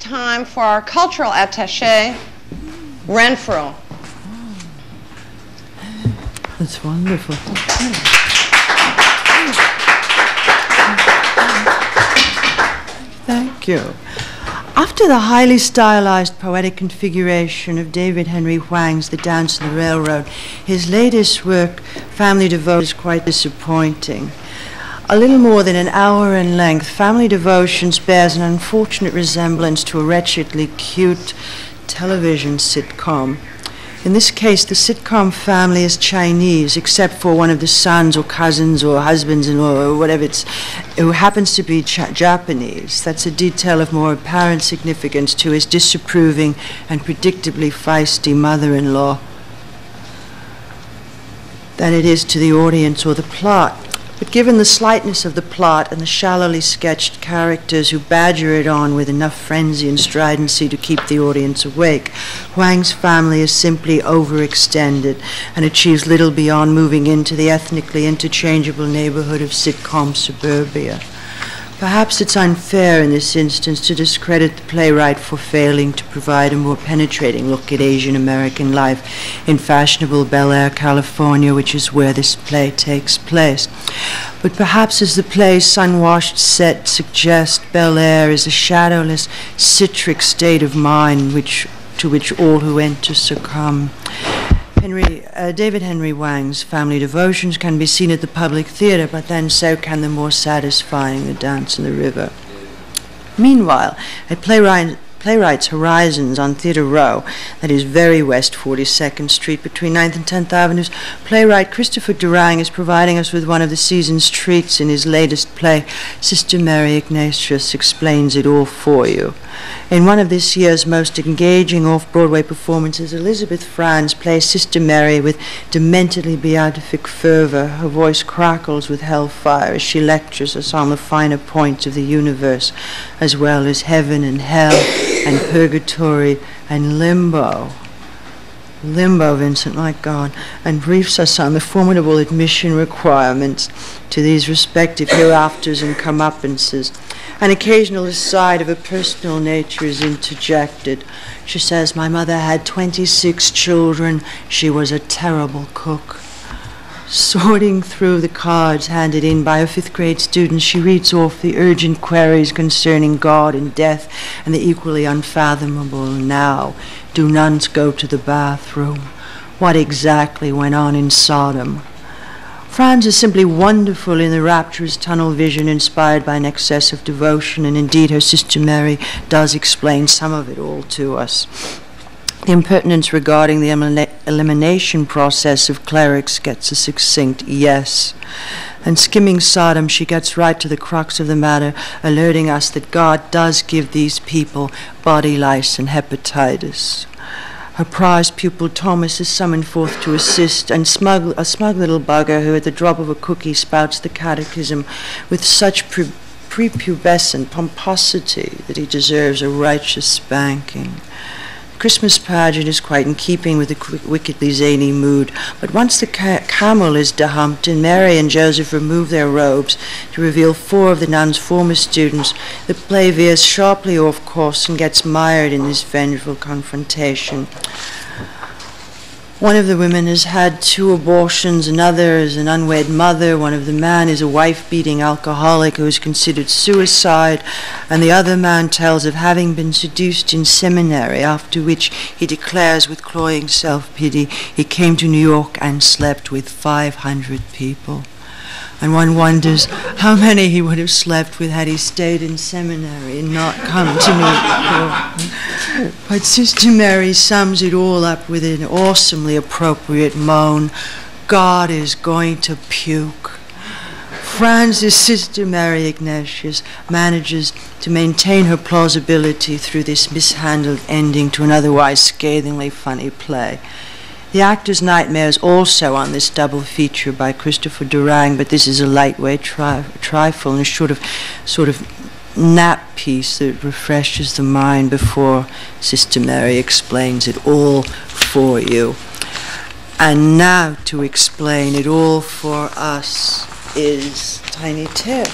time for our cultural attaché, Renfreu. That's wonderful. Thank you. After the highly stylized poetic configuration of David Henry Hwang's The Dance on the Railroad, his latest work, Family Devotion, is quite disappointing. A little more than an hour in length, Family Devotions bears an unfortunate resemblance to a wretchedly cute television sitcom. In this case, the sitcom family is Chinese, except for one of the sons or cousins or husbands or whatever who happens to be Japanese. That's a detail of more apparent significance to his disapproving and predictably feisty mother-in-law than it is to the audience or the plot. But given the slightness of the plot and the shallowly sketched characters who badger it on with enough frenzy and stridency to keep the audience awake, Hwang's family is simply overextended and achieves little beyond moving into the ethnically interchangeable neighborhood of sitcom suburbia. Perhaps it's unfair in this instance to discredit the playwright for failing to provide a more penetrating look at Asian American life in fashionable Bel Air, California, which is where this play takes place. But perhaps, as the play's sun-washed set suggests, Bel Air is a shadowless, citric state of mind to which all who enter succumb. David Henry Hwang's Family Devotions can be seen at the Public Theatre, but then so can the more satisfying The Dance in the River. Meanwhile, at Playwrights Horizons on Theatre Row, that is very West 42nd Street between 9th and 10th Avenues, playwright Christopher Durang is providing us with one of the season's treats in his latest play, Sister Mary Ignatius Explains It All For You. In one of this year's most engaging off-Broadway performances, Elizabeth Franz plays Sister Mary with dementedly beatific fervor. Her voice crackles with hellfire as she lectures us on the finer points of the universe, as well as heaven and hell and purgatory and limbo. Limbo, Vincent, like God, and briefs us on the formidable admission requirements to these respective hereafters and comeuppances. An occasional aside of a personal nature is interjected. She says, "My mother had 26 children. She was a terrible cook." Sorting through the cards handed in by a fifth-grade student, she reads off the urgent queries concerning God and death and the equally unfathomable now. Do nuns go to the bathroom? What exactly went on in Sodom? Franz is simply wonderful in the rapturous tunnel vision inspired by an excess of devotion, and indeed her Sister Mary does explain some of it all to us. The impertinence regarding the elimination process of clerics gets a succinct yes. And skimming Sodom, she gets right to the crux of the matter, alerting us that God does give these people body lice and hepatitis. Her prized pupil Thomas is summoned forth to assist, and a smug little bugger who at the drop of a cookie spouts the catechism with such prepubescent pomposity that he deserves a righteous spanking. The Christmas pageant is quite in keeping with the wickedly zany mood, but once the camel is dehumped and Mary and Joseph remove their robes to reveal 4 of the nuns' former students, the play veers sharply off course and gets mired in this vengeful confrontation. One of the women has had 2 abortions, another is an unwed mother, one of the men is a wife-beating alcoholic who is considered suicide, and the other man tells of having been seduced in seminary, after which he declares with cloying self-pity he came to New York and slept with 500 people. And one wonders how many he would have slept with had he stayed in seminary and not come to New York. But Sister Mary sums it all up with an awesomely appropriate moan. God is going to puke. Franz's Sister Mary Ignatius manages to maintain her plausibility through this mishandled ending to an otherwise scathingly funny play. The Actor's Nightmare is also on this double feature by Christopher Durang, but this is a lightweight trifle and a sort of nap piece that refreshes the mind before Sister Mary explains it all for you. And now to explain it all for us is Tiny Tim.